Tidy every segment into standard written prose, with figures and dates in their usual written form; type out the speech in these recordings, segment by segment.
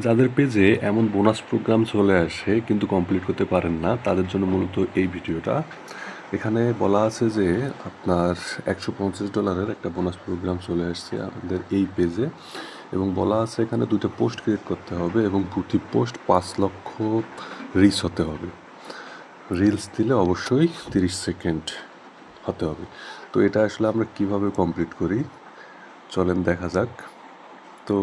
যাদের পেজে এমন বোনাস প্রোগ্রাম চলে আসে কিন্তু কমপ্লিট করতে পারেন না, তাদের জন্য মূলত এই ভিডিওটা। এখানে বলা আছে যে আপনার $150 একটা বোনাস প্রোগ্রাম চলে আসছে আমাদের এই পেজে, এবং বলা আছে এখানে 2টা পোস্ট ক্রিয়েট করতে হবে এবং প্রতি পোস্ট 5 লক্ষ রিচ হতে হবে। রিলস দিলে অবশ্যই 30 সেকেন্ড হতে হবে। তো এটা আসলে আমরা কিভাবে কমপ্লিট করি চলেন দেখা যাক। তো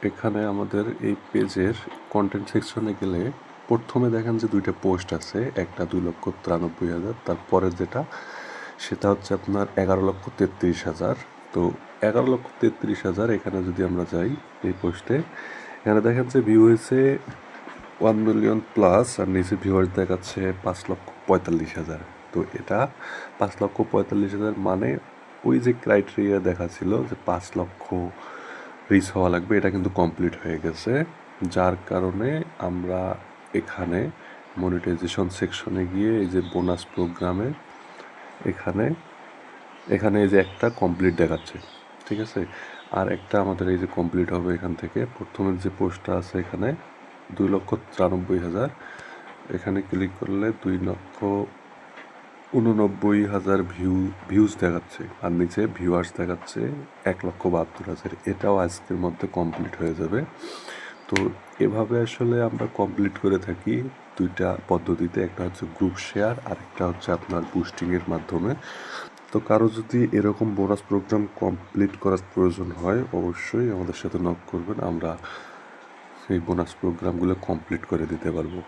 এখানে আমাদের এই পেজের কন্টেন্ট সেকশনে গেলে প্রথমে দেখেন যে 2টা পোস্ট আছে, একটা 2,93,000, তারপরে যেটা সেটা হচ্ছে আপনার 11,33,000। তো 11,33,000 এখানে যদি আমরা যাই এই পোস্টে, এখানে দেখেন যে ভিউ হয়েছে 1 মিলিয়ন প্লাস, আর নিচে ভিউয়ার্স দেখাচ্ছে 5,45,000। তো এটা 5,45,000 মানে ওই যে ক্রাইটেরিয়া দেখাচ্ছিল যে 5 লক্ষ রিচ হওয়া লাগবে, এটা কিন্তু কমপ্লিট হয়ে গেছে। যার কারণে আমরা এখানে মনিটাইজেশন সেকশনে গিয়ে এই যে বোনাস প্রোগ্রামে এখানে এখানে এই যে একটা কমপ্লিট দেখাচ্ছে, ঠিক আছে। আর একটা আমাদের এই যে কমপ্লিট হবে এখান থেকে প্রথমের যে পোস্টটা আছে এখানে 2,93,000, এখানে ক্লিক করলে 2,89,000 ভিউজ দেখাচ্ছে, আর নিচে ভিউয়ার্স দেখাচ্ছে 1,72,000। এটাও আজকের মধ্যে কমপ্লিট হয়ে যাবে। তো এভাবে আসলে আমরা কমপ্লিট করে থাকি 2টা পদ্ধতিতে, একটা হচ্ছে গ্রুপ শেয়ার আর একটা হচ্ছে আপনার বুস্টিংয়ের মাধ্যমে। তো কারো যদি এরকম বোনাস প্রোগ্রাম কমপ্লিট করার প্রয়োজন হয় অবশ্যই আমাদের সাথে নক করবেন, আমরা এই বোনাস প্রোগ্রামগুলো কমপ্লিট করে দিতে পারবো।